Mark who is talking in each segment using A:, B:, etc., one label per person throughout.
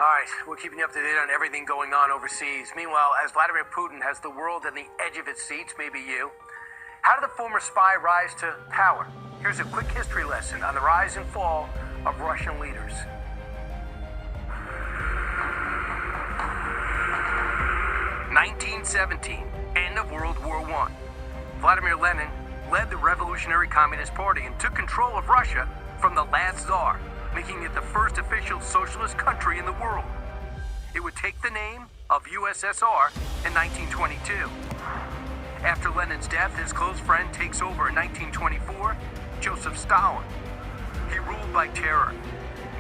A: Alright, we're keeping you up to date on everything going on overseas. Meanwhile, as Vladimir Putin has the world on the edge of its seats, maybe you, how did the former spy rise to power? Here's a quick history lesson on the rise and fall of Russian leaders. (1917), end of World War I. Vladimir Lenin led the Revolutionary Communist Party and took control of Russia from the last Tsar, making it the first official socialist country in the world. It would take the name of USSR in 1922. After Lenin's death, his close friend takes over in 1924, Joseph Stalin. He ruled by terror.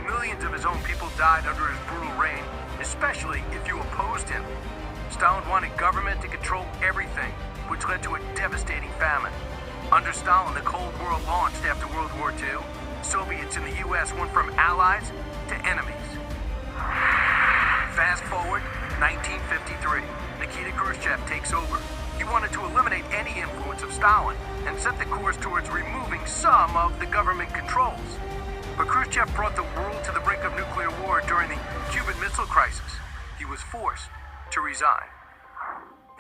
A: Millions of his own people died under his brutal reign, especially if you opposed him. Stalin wanted government to control everything, which led to a devastating famine. Under Stalin, the Cold War launched after World War II. Soviets in the US went from allies to enemies. Fast forward, 1953. Nikita Khrushchev takes over. He wanted to eliminate any influence of Stalin and set the course towards removing some of the government controls. But Khrushchev brought the world to the brink of nuclear war during the Cuban Missile Crisis. He was forced to resign.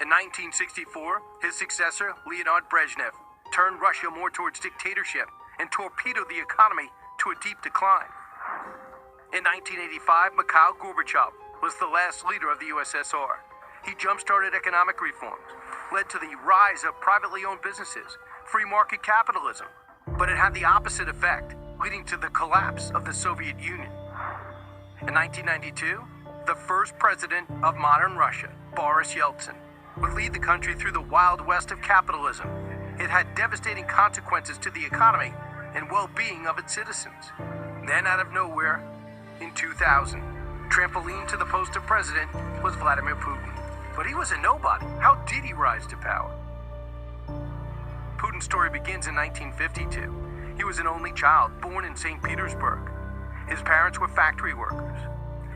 A: In 1964, his successor, Leonid Brezhnev, turned Russia more towards dictatorship and torpedoed the economy to a deep decline. In 1985, Mikhail Gorbachev was the last leader of the USSR. He jump-started economic reforms, led to the rise of privately owned businesses, free market capitalism, but it had the opposite effect, leading to the collapse of the Soviet Union. In 1992, the first president of modern Russia, Boris Yeltsin, would lead the country through the Wild West of capitalism. It had devastating consequences to the economy and well-being of its citizens. Then, out of nowhere, in 2000, trampoline to the post of president was Vladimir Putin. But he was a nobody. How did he rise to power? Putin's story begins in 1952. He was an only child, born in St. Petersburg. His parents were factory workers.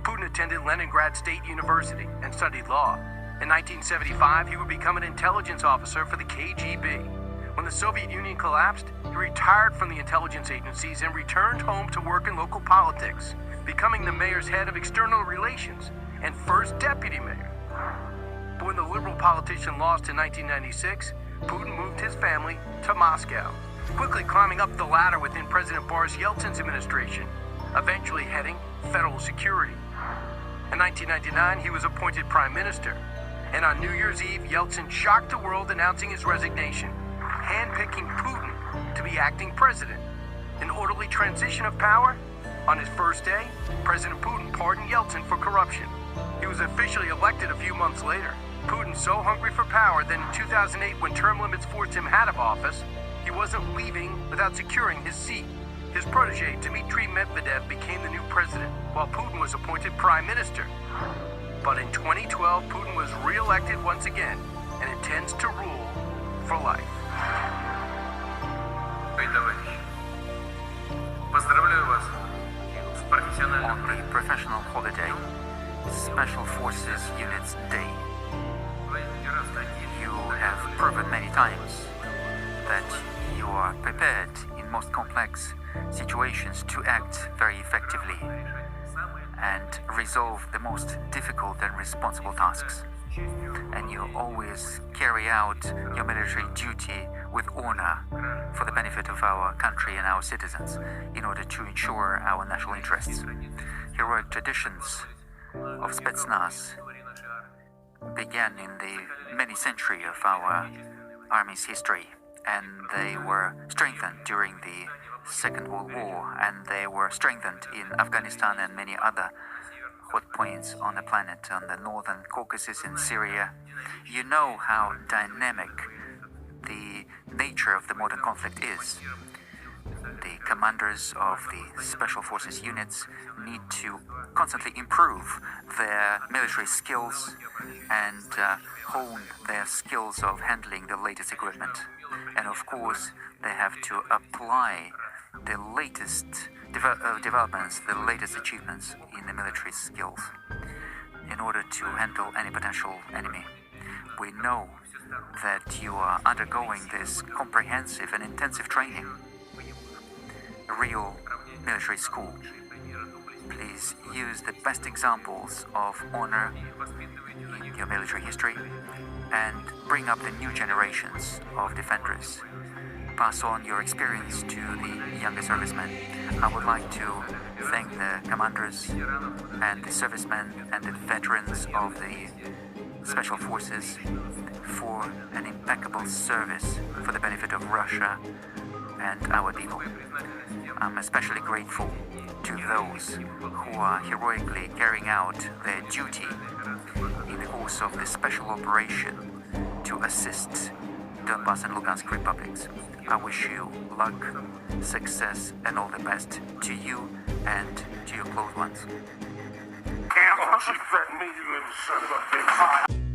A: Putin attended Leningrad State University and studied law. In 1975, he would become an intelligence officer for the KGB. When the Soviet Union collapsed, he retired from the intelligence agencies and returned home to work in local politics, becoming the mayor's head of external relations and first deputy mayor. But when the liberal politician lost in 1996, Putin moved his family to Moscow, quickly climbing up the ladder within President Boris Yeltsin's administration, eventually heading federal security. In 1999, he was appointed prime minister, and on New Year's Eve, Yeltsin shocked the world announcing his resignation, handpicking Putin to be acting president. An orderly transition of power? On his first day, President Putin pardoned Yeltsin for corruption. He was officially elected a few months later. Putin so hungry for power that in 2008, when term limits forced him out of office, he wasn't leaving without securing his seat. His protege, Dmitry Medvedev, became the new president, while Putin was appointed prime minister. But in 2012, Putin was re-elected once again and intends to rule for life.
B: On the professional holiday, Special Forces Units Day, you have proven many times that you are prepared in most complex situations to act very effectively and resolve the most difficult and responsible tasks. And you always carry out your military duty with honor for the benefit of our country and our citizens in order to ensure our national interests. Heroic traditions of Spetsnaz began in the many century of our army's history, and they were strengthened during the Second World War, and they were strengthened in Afghanistan and many other hot points on the planet, on the northern Caucasus, in Syria. You know how dynamic the nature of the modern conflict is. The commanders of the Special Forces units need to constantly improve their military skills and hone their skills of handling the latest equipment. And of course, they have to apply the latest developments, the latest achievements in the military skills in order to handle any potential enemy. We know that you are undergoing this comprehensive and intensive training, a real military school. Please use the best examples of honor in your military history and bring up the new generations of defenders. Pass on your experience to the younger servicemen. I would like to thank the commanders and the servicemen and the veterans of the Special Forces for an impeccable service for the benefit of Russia and our people. I'm especially grateful to those who are heroically carrying out their duty in the course of this special operation to assist Donbas and Lugansk republics. I wish you luck, success, and all the best to you and to your close ones.
C: Can't you fat me, you little son of a bitch.